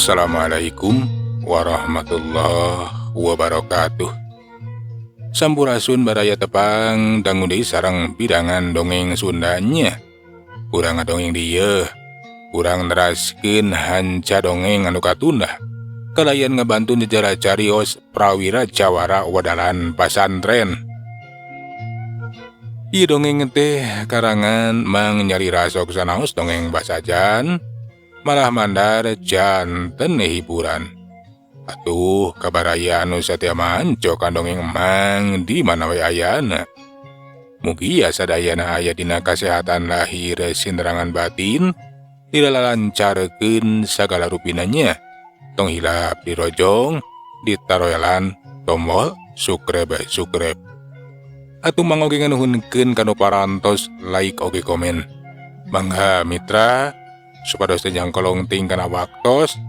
Assalamualaikum warahmatullahi wabarakatuh. Sampurasun baraya tepang dangudi sareng bidangan dongeng Sundanya. Urang dongeng dia, urang neraskeun hanca dongeng anu katunda. Kalayan ngebantu jejara carios prawira jawara wadalan pasantren. Ieu dongeng teh karangan Mang Nyari Rasok sanaos dongeng basajan, malah mandar janten hiburan. Atuh kabaraya anu satia manco kan dongeng Mang di mana we ayana. Mugi sadayana aya dina kasehatan lahir sinerangan batin, dilancarkeun sagala rupinanya. Tong hilap dirojong, ditaroyalan tombol subscribe. Atuh mangoge nganuhunkeun kanu parantos like oge komen. Mangga mitra, supados teh jangkolong ting kana waktos,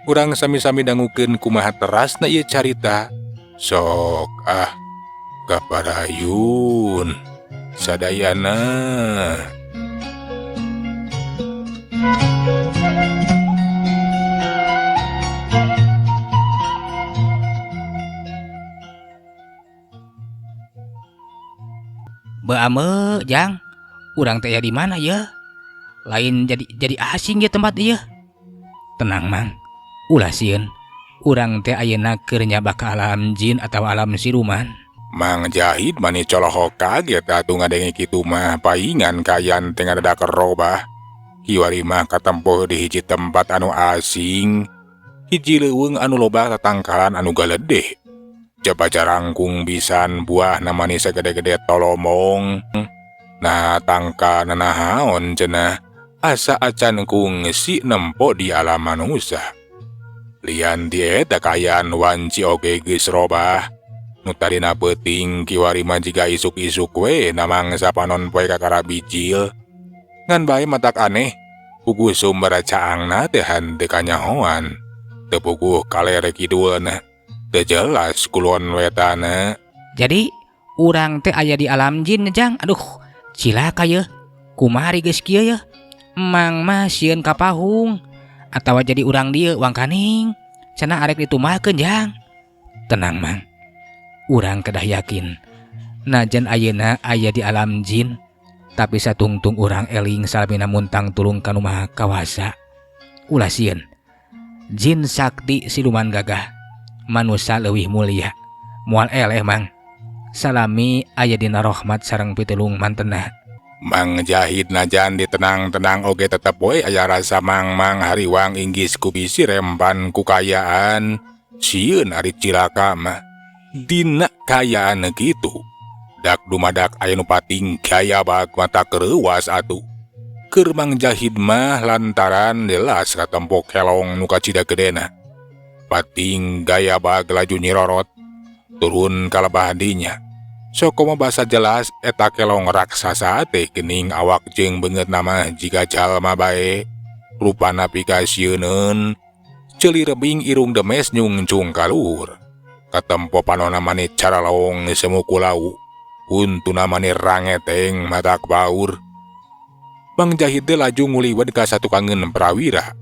urang sami-sami dangukeun kumaha terasna ieu carita. Sok kaparayun sadayana. Beame, Jang, urang teh di mana ya? Lain jadi asing ya tempat ieu. Tenang, Mang. Ulah sieun. Urang teh ayeuna keur nyaba ka alam jin atawa alam siluman. Mang Jahid mani colohok kaget atuh ngadenge kitu mah paingan kayan teh ngadadak robah. Kiwari mah katempuh di hiji tempat anu asing, hiji leuweung anu loba tatangkalan anu galedeh. Coba jarangkung bisan buah namani segede-gede tolomong. Nah tangka nanahaon cenah, asa acan kung si nempo di alam manusia. Lian dieta kayan wanci oge geus robah. Nu tadina peuting kiwari mah jiga isuk-isuk we namang sapanon poe kakara bijil. Ngan bae matak aneh, puguh sumber caangna teh henteu kanyahoan. Teu puguh kalere kidulna. Teu jelas kulon wetana. Jadi, urang teh aya di alam jin, Jang. Aduh, cilaka ye. Kumari geus kieu ye. Emang mah sieun ka pahung atawa jadi urang dieu wangkaning. Cenah arek ditumahkeun, Jang. Tenang, Mang. Urang kedah yakin. Najan ayeuna aya di alam jin, tapi satungtung urang eling salabina muntang tulung kanu maha kawasa. Ulah sieun. Jin sakti siluman gagah. Manusia leuwih mulia. Moal eleh, Mang. Salami aya dina rahmat sareng pitulung mantena. Mang Jahid najan ditenang-tenang oge tetep we aya rasa mang-mang hariwang inggis ku bisi rempan kukayaan. Sieun ari cilaka mah. Dina kayaan kitu. Dak dumadak aya nu pating gaya bak mata kereuwas atuh. Keur Mang Jahid mah lantaran delas katempo kelong nu kacida gedena. Pating gaya bag laju nyirorot turun kalebah dinya. Sokoma basa jelas eta kelong raksasa teh geuning awak jeung beungeut nama jiga jalma bae. Rupana pikasieun ceuli rebing irung demes nyungcung kaluhur. Katempo panonna mani caralong semu kulau. Untuna mani rangeteng matak baur. Mang Jahid teh laju nguliwed ka satukangeun prawira.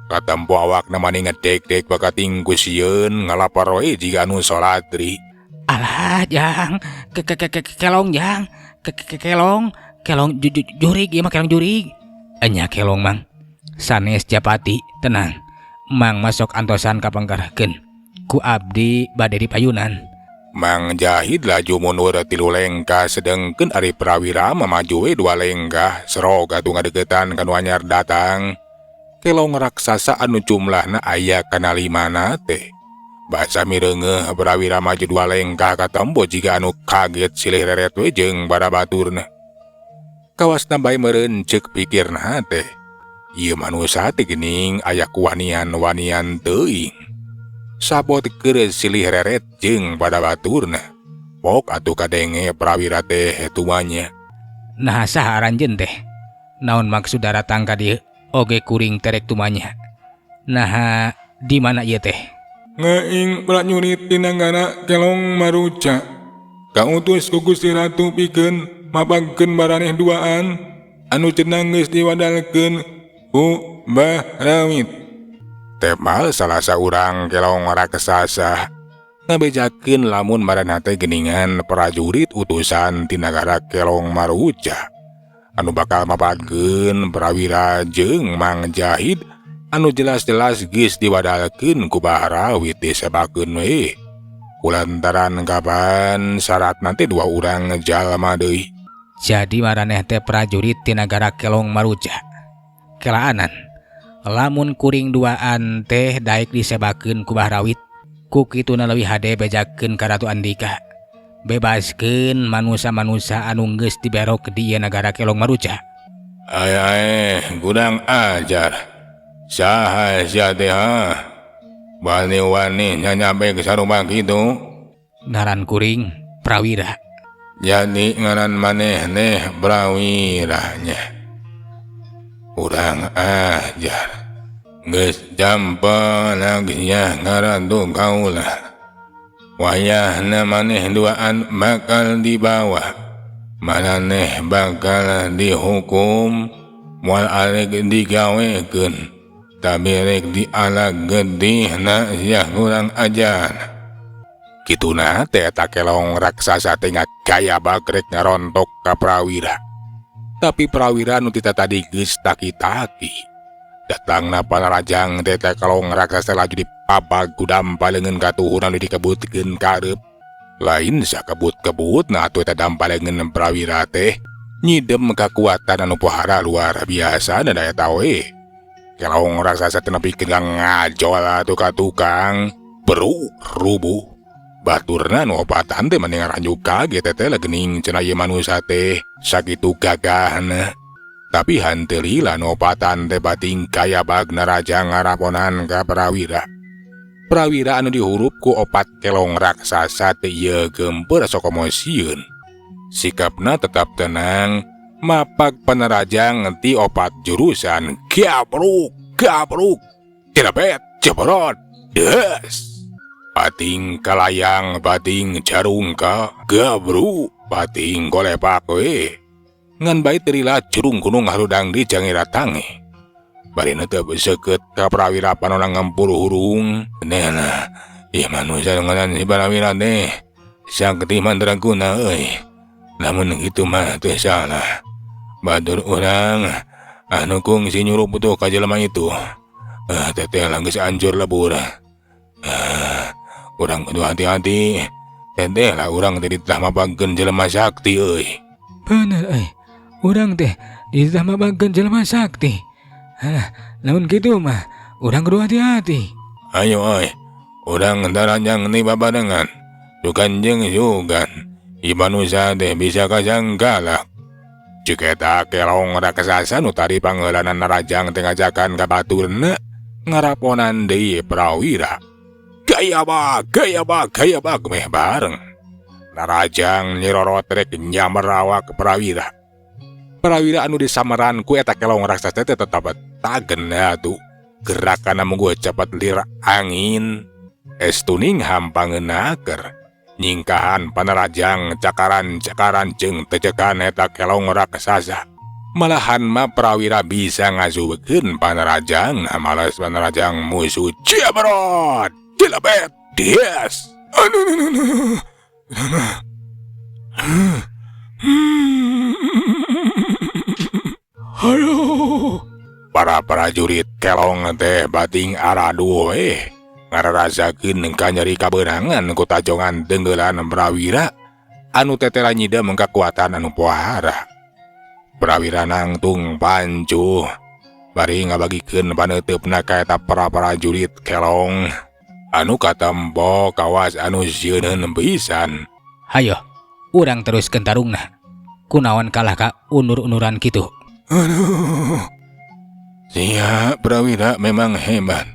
Katempo awak namani ngedek-dek bakating ku sieun ngalapar we jiga anu salatri. Alah, Jang. Kelong, Jang. Kelong jurig ieu mah kelong jurig. Enya kelong, Mang. Sanes Japati, tenang. Mang masuk antosan ka panggarahkeun. Ku abdi bade di payunan. Mang Jahid laju mundur 3 lengkah sedengkeun ari prawira maju we 2 lengkah serog atuh ngadeukeutan kanu anyar datang. Kelong raksasa anu jumlahna aya kana 5 teh. Basa mireungeuh prawira maju 2 lengkah katempo jiga anu kaget silih reret we jeung barabaturna. Kawasna bae meureun ceuk pikirna teh. Ieu manusia teh geuning aya kuwanian-wanian teuing. Sabot keur silih reret jeung barabaturna. Pok atuh kadenge prawira teh tumanya. Nah saha aranjeun teh? Naon maksud datang ka dieu? Oge kuring terek tumanya. Nah, di mana ieu teh? Ngaing bala nyurit tinanggana kelong maruca. Kautus ku Gusti Ratu pikeun mapagkeun baraneh duaan anu cenah geus diwadalkeun ku Mbah Rawit. Temal salah seorang kelong raksasa ngabejakeun lamun maranna teh geuningan prajurit utusan ti nagara Kelong Maruja anu bakal mapagkeun prawira jeung Mang Jahid anu jelas-jelas geus diwadalkeun ku Baharawi disebakeun we. Kulantaran kapan syarat nanti 2 urang jalma deui. Jadi maraneh teh prajurit ti nagara Kelong Maruja. Kelaanan, lamun kuring duaan teh daek disebakeun ku Bahrawit, ku kituna leuwih hade bejakeun ka Ratu Andika. Bebaskeun manusia-manusia anu geus diberok di ieu nagara Kelong Maruja. Gudang ajar. Saha sia teh ha? Wani-wani nyampe ke sarumah kitu. Ngaran kuring prawira. Jadi ngaran maneh prawiranya. Urang ajar. Geus jampa lagi ya ngaran tu kaulah. Wayahna maneh duaan bakal dibawa. Maneh bakal dihukum. Moal arek digawekeun. Tapi rek dialag gedihna sia kurang ajar. Kituna teh eta kelong raksasa teh gaya bagrek ngarontok ka prawira. Tapi prawira nu tita tadi geus taki-taki. Datangna panarajang teh kelong raksasa laju dipabag ku dampaleungeun katuhur anu dikebutkeun karep. Lain sakebut-kebut na atuh eta dampaleungeun prawira teh nyidem kakuatan anu pohara luar biasa dan daya tawe. Kelong raksasa teu nepikeun ka ngajol atuh ka tukang beru rubuh. Baturna nu opatan teh mending ngaranjuk kaget teh geuning cenah ieu manusia teh sakitu gagahna. Tapi henteu lila nu opatan teh bating kaya bagna raja ngaraponan ka prawira. Prawira anu dihurup ku opat kelong raksasa teh ieu gempeur sok emosieun. Sikapna tetap tenang, mapag panarajang ti opat jurusan gabruk, tirabet, jebrot, des. Pating kalayang, pating jarungka, gabruk, pating kolepak we. Ngan bae terila jurung gunung harudang di jangira tangi. Bari teu seukeut ka prawira panonang ngempur hurung. Nena, ieu manusia ngaran si prawira teh sakti mandraguna euy. Lamun kitu mah teu salah. Batur urang anu kungsi nyuruh putuh ka jelema itu. Teteh geus anjur lebur. Urang kudu hati-hati. Teteh lah urang teh ditah mapagkeun jelema sakti euy. Bener urang teh ditah mapagkeun jelema sakti. Lamun kitu mah urang kudu hati-hati. Ayo urang darajang ni babarengan. Sugan jeung sugan. Ibanusa teh bisa kasanggalak. Ceuk eta kelong raksasa nu tadi pangeulanan narajang teh ngajakan ka baturna ngaraponan deui prawira. Gaya bag meh bareng. Narajang nyirorot rek nyammerawak prawira. Prawira anu disameran ku eta kelong raksasa teh tetep tagen atuh. Gerakanna mungguh cepet lir angin. Estuning hampangeunaker. Nyingkahan panarajang cakaran-cakaran jeung tejekan eta kelong raksasa. Malahan mah prawira bisa ngajuwekeun panarajang males panarajang musuh jebrot jelebet des. Halo. Para prajurit kelong teh bating aradu we. Ngararasakeun ka nyeri kabeunangan ku tajongan dengeulan prawira anu tetela nyidem kakuatan anu pohara. Prawira nangtung pancu bari ngabagikeun paneuteupeuna ka eta para prajurit kelong anu katempo kawas anu sieun pisan. Hayo, urang teruskeun tarungna. Kunaon kalah ka unur-unuran kitu. Aduh. Sia prawira memang hebat.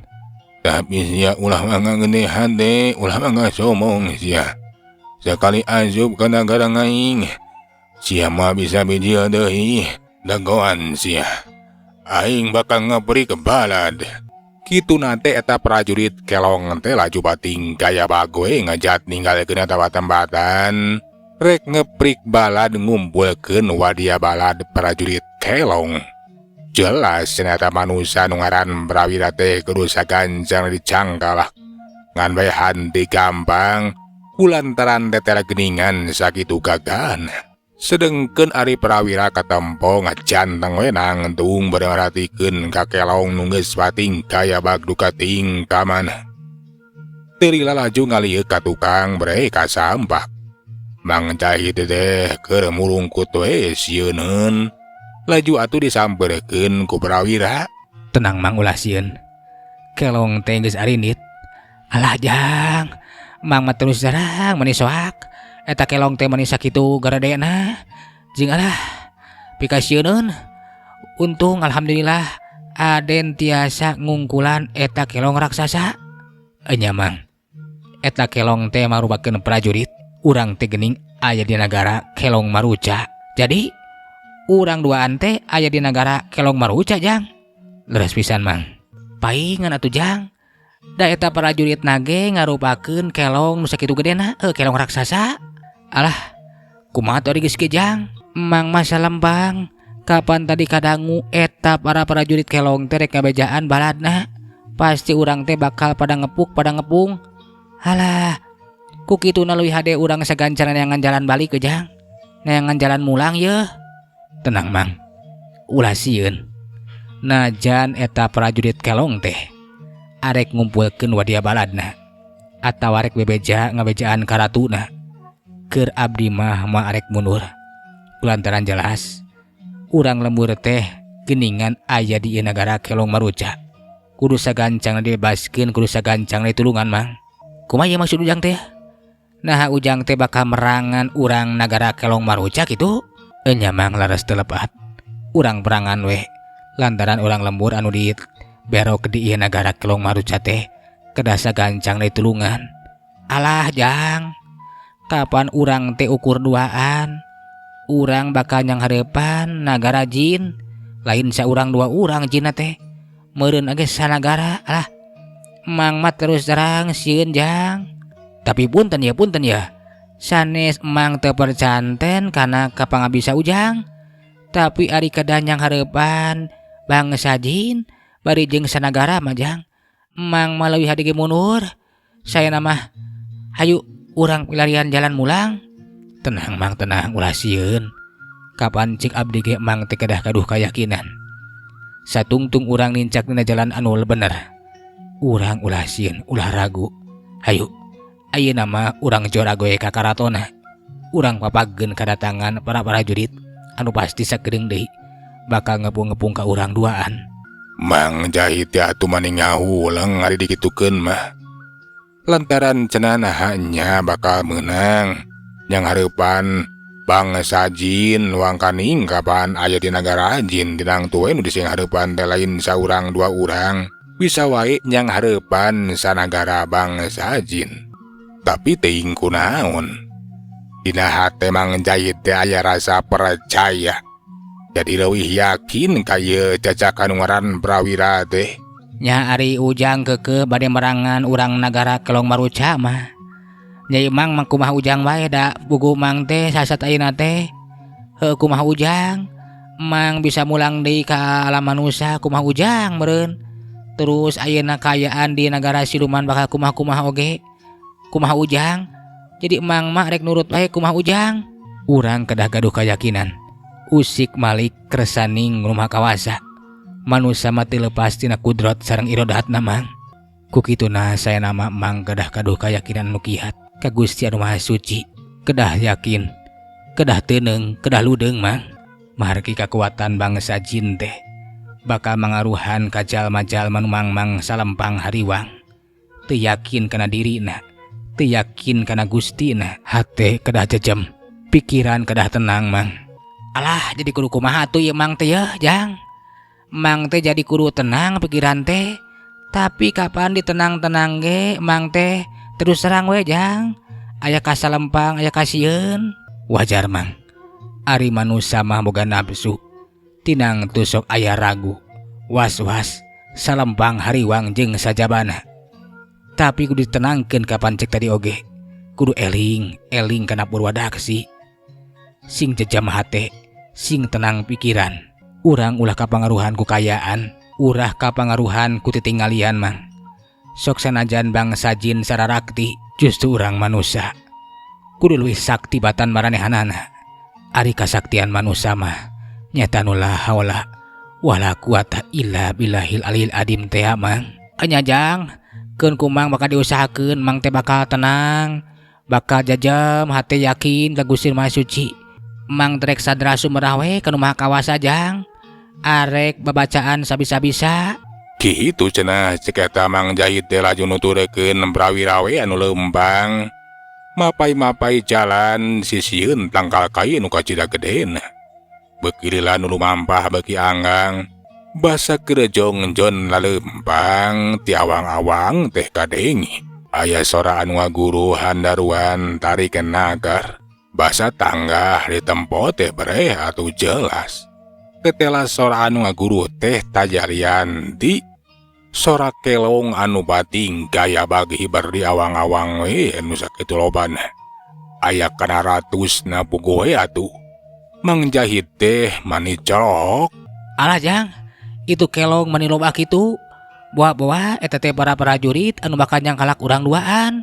Tapi sia ulah ngangeunehan teh, ulah ngomong sia. Sekali ajup ka nagara ngaing, sia mah bisa bijil deui, dagoan sia. Aing bakal ngaberi ke balad. Kitu nate eta prajurit kelong teh laju bating gaya bagoe ngajat ninggalkeun eta batembatan. Rek ngeprik balad ngumpulkeun wadia balad prajurit kelong. Jelas ternyata manusia nu ngaran Prawira teh kudu sagancang dicangkalah ngan bae hante gampang kulantaran tetela geningan sakitu gagan. Sedengkeun Ari Prawira katempo ngajanteng we nang tung bareratikeun ka kelong nu geus patingkah bagdu ka tingkah maneh. Teu lila laju ngalieu ka tukang bere ka sampah. Mang Jahid teh keur mulungkut we sieuneun. Laju atuh disampeurkeun ku Prawira. Tenang Mang ulah sieun. Kelong teh geus arinit. Alah Jang, Mang mah terus jarang meuni soak. Eta kelong teh meuni sakitu garadena. Jeung alah pikasieun. Untung alhamdulillah Aden tiasa ngungkulan eta kelong raksasa. Enya Mang. Eta kelong teh marupakeun prajurit. Urang teh geuning aya di nagara Kelong Maruca. Jadi urang duaan teh aya di nagara Kelong Maruca Jang. Leres pisan Mang. Paingan atuh Jang. Da eta prajurit nage ngarupakeun kelong nu sakitu gedena, kelong raksasa. Alah, kumaha tadi geus kieu Jang? Mang mah salembang. Kapan tadi kadangu eta para prajurit kelong teh rek ngabejaan baladna. Pasti urang teh bakal pada ngepung. Alah, ku kituna leuwih hade urang sagancaran neangan jalan balik ke Jang. Neangan jalan mulang yeuh. Tenang Mang. Ulah sieun. Najan eta prajurit kelong teh arek ngumpulkeun wadia baladna atawa arek bebeja ngabejaan ka ratuna. Keur abdi mah arek mundur. Kulantaran jelas urang lembur teh geuningan aya di ieu nagara Kelong Maruca. Kudu sagancangna dibebaskeun, kudu sagancangna ditulungan Mang. Kumaha ieu maksud Ujang teh? Nah Ujang teh bakal merangan urang nagara Kelong Maruca kitu? Enya Mang laras teu lepat. Urang perangan we lantaran urang lembur anu di berok di ieu nagara Kelong Maruca teh kedah sagancangna ditulungan. Alah Jang, kapan urang teh ukur duaan? Urang bakal nyang hareupan nagara jin, lain saurang dua urang jinna teh. Meureun age sanagara. Alah, Mang mah terus terang sieun Jang. Tapi punten ya. Sanes Mang teu percanten kana kapangabisa Ujang. Tapi ari kedah nyang hareupan bangsa jin bari jeung sanagara mah Jang. Mang mah leuwih hade ge mundur. Saena mah hayu urang pilarian jalan mulang. Tenang Mang, tenang ulah sieun. Kapan cik abdi ge Mang teh kedah kaduh kayakinan. Satungtung urang nincak dina jalan anu bener. Urang ulah sieun, ulah ragu. Hayu, ayeuna mah urang joragoe ka karatona. Urang papageun kadatangan para prajurit anu pasti sakedeung deui bakal ngepung-ngepung ka urang duaan. Mang Jahid ya atuh maning ngahuleng ari dikitukeun mah. Lantaran cenana hanya bakal menang yang hareupan bangsa jin wangkaning kapan aya di nagara jin dinang tuwe nu dising hareupan teh lain saurang dua urang. Bisa wae nyang hareupan sanagara bangsa jin. Tapi teuing kunaon? Dina hate Mang Jahid teh aya rasa percaya. Jadi leuwih yakin ka ieu cacakan ngaran Prawira teh. Nya ari Ujang keke bade merangan urang nagara Kelong Maruca mah. Nyai Mang kumaha Ujang wae da bugu Mang teh sasat ayeuna teh. Heuh kumaha Ujang? Mang bisa mulang deui ka alam manusia kumaha Ujang meureun. Terus ayeuna kaayaan di nagara siluman bakal kumaha-kumaha oge. Kumaha Ujang? Jadi Mang mah rek nurut wae kumaha Ujang? Urang kedah gaduh kayakinan. Usik Malik kersaning rumah kawasa. Manusia mah teu lepas tina kudrot sareng irodahatna Mang. Ku kituna saena mah Mang kedah gaduh kayakinan nu kiat ka Gusti Anu Maha Suci. Kedah yakin, kedah teuneng, kedah ludeung Mang. Mahargi kakuatan bangsa jin teh bakal mangaruhan ka jalma-jalma nu mang salempang hariwang. Teu yakin kana dirina, teu yakin kana Gustina. Hate kedah jejem, pikiran kedah tenang Mang. Alah jadi kudu kumaha atuh ieu Mang teh yeuh Jang. Mang teh jadi kudu tenang pikiran teh. Tapi kapan ditenang-tenang ge Mang teh terus terang we Jang. Aya kasalempang, aya kasieun. Wajar Mang. Ari manusia mah boga nafsu. Tinang tusok aya ragu, was-was, salempang hariwang jeung sajabana. Tapi kudu ditenangkeun kapan cek tadi oge. Kudu eling kana purwadaksi. Sing jejam hate, sing tenang pikiran. Urang ulah kapangaruhan ku kayaan, urah kapangaruhan ku titinggalian mang. Sok sanajan bangsa jin sararakti, justru urang manusia kudu leuwih sakti batan maranehanana. Ari kasaktian manusia mah nyata nu la haula wala quwata illa billahil alil adim teh mang. Anyajang keun kumang bakal diusahakeun mang teh bakal tenang, bakal jajam hati yakin ka Gusti Maha Suci. Mang trek sadra sumerah we ka nu Maha Kawasa jang. Arek babacaan sabisa-bisa. Kitu cenah cek eta Mang Jahid teh laju nuturkeun prawira we anu leumpang. Mapai-mapai jalan sisieun tangkal kayu nu kacida gedena. Beuki lila nu lumampah beuki anggang. Basa kerejong jon laleumpang ti awang-awang teh kadengi. Aya sora anu ngaguru handaruan tarikeun nagar. Basa tangga di tempo teh bereh atuh jelas. Ketela sora anu ngaguru teh tajarian di sora kelong anu bating gaya bagi hibar di awang-awang we anu sakitu loban. Aya kana ratusna puguh we atuh. Mang Jahid teh mani colok. Alah jang, itu kelong mani loba kitu. Buah-buah eta teh para prajurit anu bakal nyangkalak urang duaan.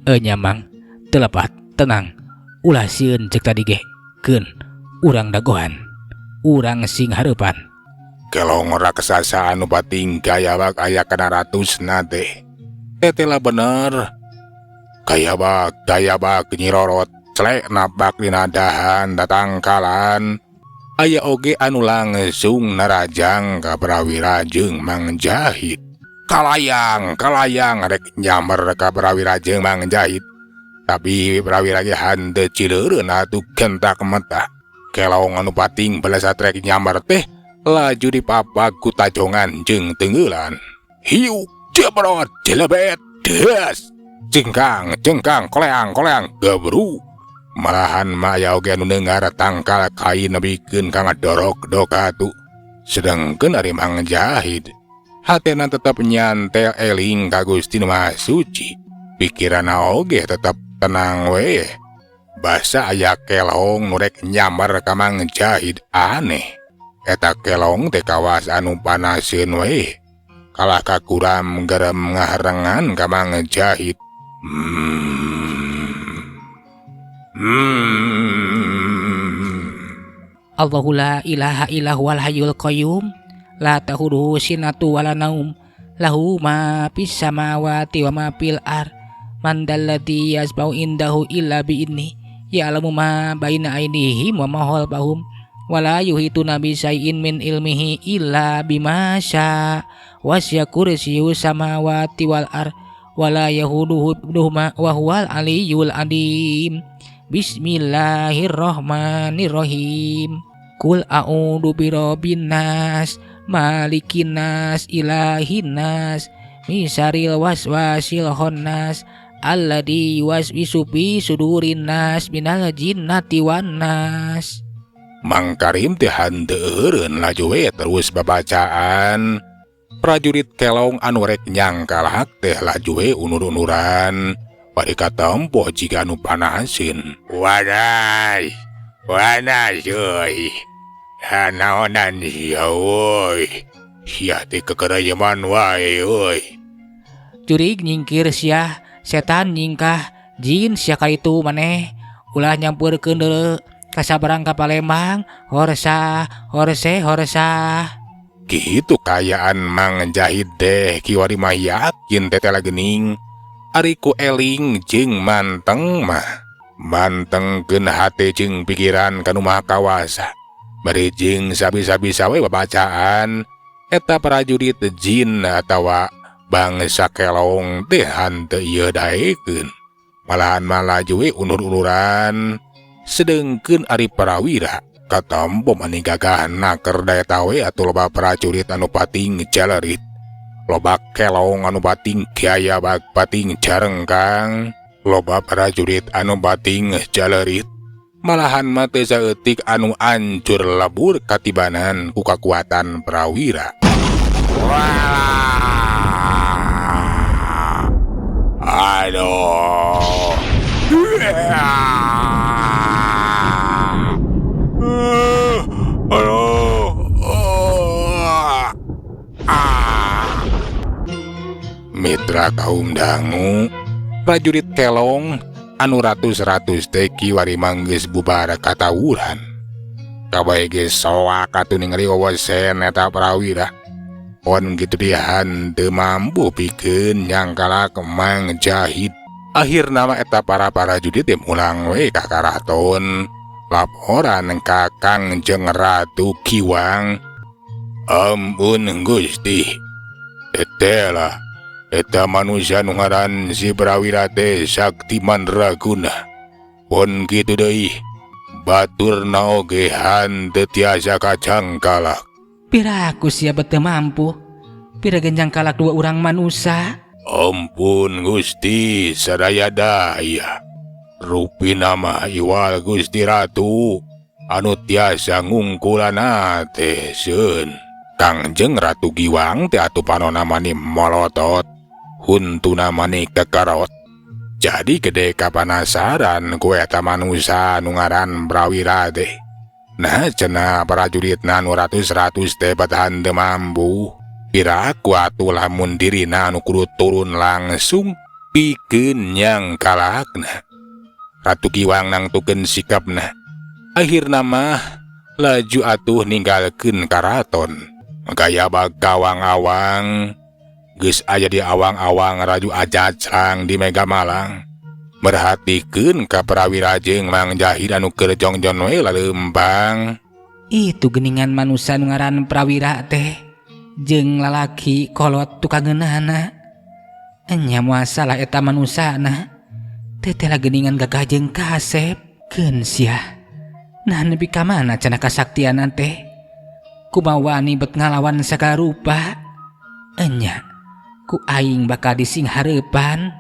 Nya mang, teu lepat, tenang. Ulah sieun cek tadi ge. Keun, urang dagohan. Urang sing hareupan. Kelong raksasa anu bating gaya bag aya kana ratusna teh. Tetela bener. Gaya bag nyirorot celek nabak dina dahan datangkalan. Aya oge anu langsung narajang ka prawira jeung Mang Jahid. Kalayang rek nyamber ka prawira jeung Mang Jahid. Tapi prawira ge henteu cileureun atuh gentak metah. Kelong anu pating balasa trek nyamber teh laju dipapak ku tajongan jeung teungeulan. Hiu jebrot jelebet des. Cengkang koleang gebru. Malahan maya oge anu neungar tangkal kain nebikeun ka ngadorok-dok atuh. Sedengkeun ari Mang Jahid hatena tetep nyantel eling ka Gusti Maha Suci. Pikiranna oge tetep tenang we. Basa aya kelong nu rek nyamber ka Mang Jahid aneh. Eta kelong teh kawas anu panaseun we. Kalah kakuram gerem ngaharengan ka Mang Jahid. Allahu la ilaha illa huwal hayyul qayyum la ta'khudhuhu sinatun wa la naum lahu ma fis samawati wa ma fil ar man dalladzi yasbau indahu illa bi idni ya'lamu ma baina aydihim wa ma khalfahum wa la yuhituna bi syai'in min ilmihi illa bima syaa wasi'a kursiyyus samawati wal ar wa la yahuduhu hifdhuhuma wa huwal aliyyul adim. Bismillahirrahmanirrahim. Kul a'udzu birabbin nas, malikin nas, ilahin nas, min syarril waswasil khannas, alladzi yuwaswisu fi sudurin nas minal jinnati wan nas. Mang Karim teh henteureun laju we terus babacaan. Prajurit kelong anu rek nyangkalak teh laju we unur-unuran. Bari katempo jika anu panaseun. Waday euy. Hanaonan sia euy. Sia teh kekerayeman wae euy. Jurig nyingkir sia, setan nyingkah, jin sia kaitu maneh. Ulah nyampeurkeun deuleu ka sabarang ka Palembang, horsa. Kitu kayaan Mang Jahid teh kiwari mah yakin tetela geuning. Ari ku eling jeung manteng mah mantengkeun hate jeung pikiran ka nu Maha Kawasa. Bari jeung sabisa-bisa we babacaan eta prajurit jin atawa bangsa kelong teh henteu ieu daekeun. Malahan malaju we unur-unuran. Sedengkeun ari prawira katampo mani gagah naker daya tawe atuh loba prajurit anu pating jalerit. Loba kelong anu bating gaya bag bating jarengkang. Loba prajurit anu bating jalerit. Malahan mate saeutik anu ancur lebur katibanan ku kakuatan prawira. Aduh. baheula kaum dangu prajurit kelong anu ratus-ratus teh kiwari manggeus bubar katawuran. Kabae ge soak atuh ningali wawasen eta prawira. Pon kitu dihan teu mampu pikeun nyangkalak Mang Jahid. Akhirna mah eta para prajurit teh mulang we ka karaton laporan ka Kangjeng Ratu Kiwang. Ampun Gusti, eta manusia nu ngaran si prawira teh sakti mandraguna. Pon kitu deui, baturna oge hanteu tiasa kacangkalak. Piraku sia bete mampu. Pira genjang kalak dua urang manusia. Ampun Gusti, sadaya daya. Rupina mah iwal Gusti Ratu anu tiasa ngungkulan teh seun. Kangjeng Ratu Giwang teh atuh panonna mani molotot, huntuna mani kekerot. Jadi gede kapanasaran ku eta manusia nu ngaran prawira teh. Nah cenah prajuritna nu ratus-ratus teh batahan teu mampu. Piraku atuh lamun dirina anu kudu turun langsung pikeun nyangkalakna. Ratu Giwang nangtukeun sikapna. Akhirna mah laju atuh ninggalkeun karaton. Gaya bagawang-awang geus aya di awang-awang raju ajajrang di Megamalang. Merhatikeun ka prawira jeung Mang Jahid anu keur jongjon we laleumpang. Itu geningan manusia nu ngaran prawira teh jeung lalaki kolot tukang ngeunahna. Enya masalah eta manusana teh teh geningan gagah jeung kasep. Keun sia nah nepi ka mana cenah kasaktianan teh. Kumaha wani bet ngalawan sagala rupa. Enya ku aing bakal dising hareupan.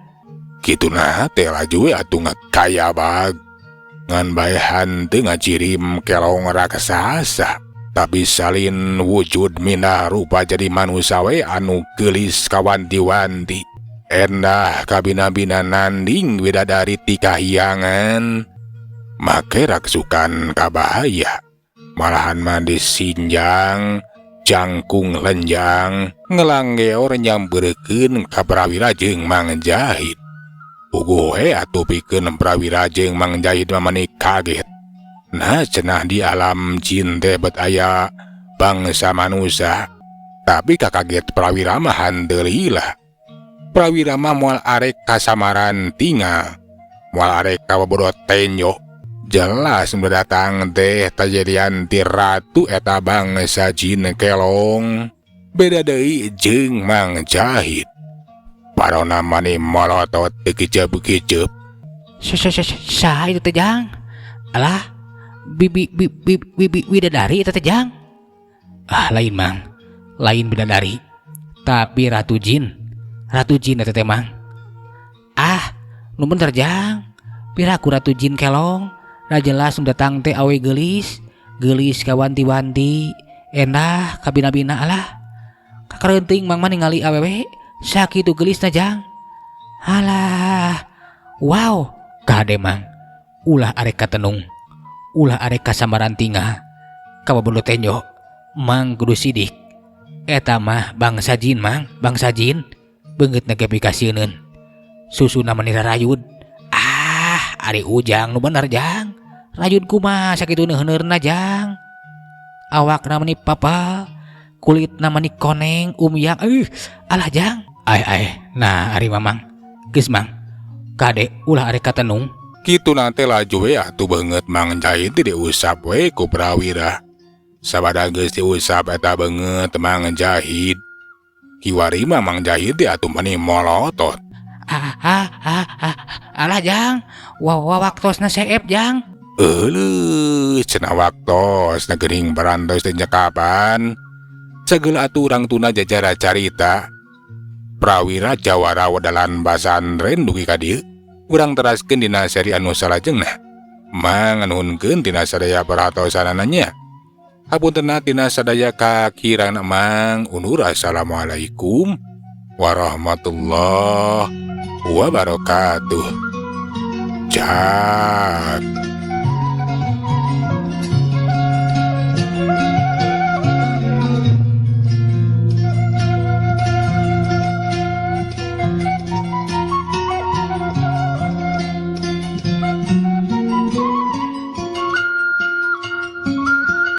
Kituna teh laju we atuh ngakaya bag. Ngan bae hanteu ngacirim kelong raksasa. Tapi salin wujud minah rupa jadi manusia we anu geulis kawanti-wanti. Endah kabina-bina nanding widadari ti kahyangan. Make raksukan kabahaya. Malahan mandi sinjang, jangkung lenjang, ngelanggeor nyambeurkeun ka prawira jeung Mang Jahid. Puguh we atuh pikeun prawira jeung Mang Jahid mamani kaget. Nah cenah di alam jin teh bet aya bangsa manusia. Tapi kakaget prawira mah hanteu lila. Prawira mah moal arek kasamaran tinga, moal arek kabobodot tenyo. Jelas mendatang teh tajadian ti ratu eta bangsa jin kelong. Beda deui jeung Mang Jahid. Parona mani molotot teu kiceup-kiceup. Saha itu teh Jang? Alah, bibi widadari eta teh Jang. Ah lain Mang, lain bidadari. Tapi ratu jin eta teh Mang. Ah, nu bener Jang. Piraku ratu jin kelong. Nah jelas datang teh awe gelis kawanti-wanti. Endah kabina-bina alah. Kakareuting Mang mah ningali awewe sakitu gelisna Jang. Alah. Wow, kade Mang. Ulah arek katenung. Ulah arek kasamaran tingah. Kababolo tenyo. Mang kudu sidik. Eta mah bangsa jin Mang, bangsa jin. Beungeut nage pikasieun. Susuna mani rarayud. Ari ujang nu bener Jang. Rayud kumaha sakitu neuneurna Jang. Awakna mani papal, kulitna mani koneng, umyang. Alah Jang. Ai. Nah ari Mamang. Geus Mang. Kade ulah arek katenung. Kitu nate laju we atuh beungeut Mang Jahid diusap we ku prawira. Sabada geus diusap eta beungeut Mang Jahid. Kiwari mah Mang Jahid atuh mani molotot. Alah Jang, waktosna seep Jang. Cenah waktos geuning barantos teh nyakapan. Sagala atuh urang tuna jajara carita. Prawira jawara wadalan basantren dugi ka dieu. Urang teraskeun dina seri anu salajengna. Mang nuhunkeun tina sadaya paratosanana nya. Hapuntenna tina sadaya kakirana Mang undur assalamualaikum warahmatullahi wabarakatuh. Jak